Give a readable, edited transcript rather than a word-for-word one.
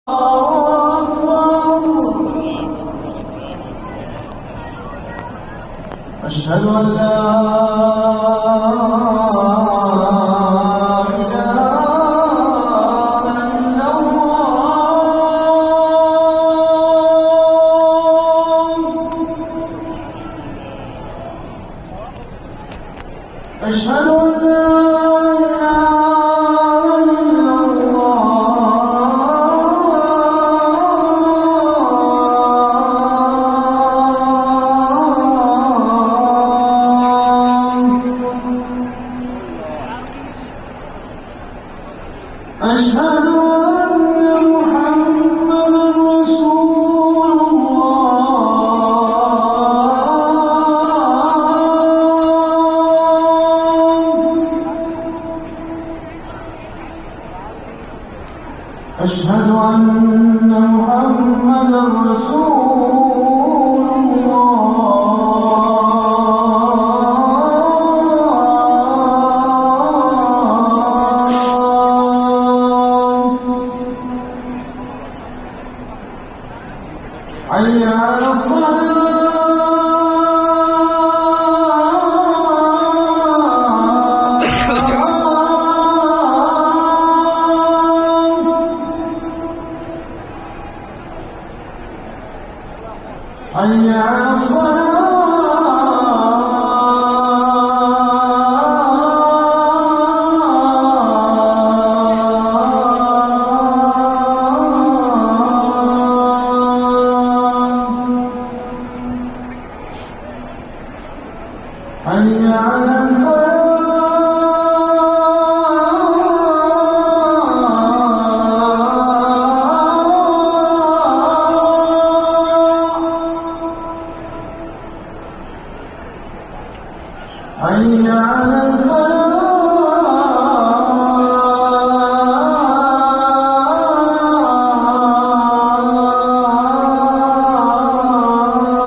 أشهد أن لا إله إلا الله. أشهد أن لا أشهد أن محمدًا رسول الله. أشهد أن محمدًا رسول حي على الصلاة. حي على الصلاة. حي على الفلاح. حي على الفلاح.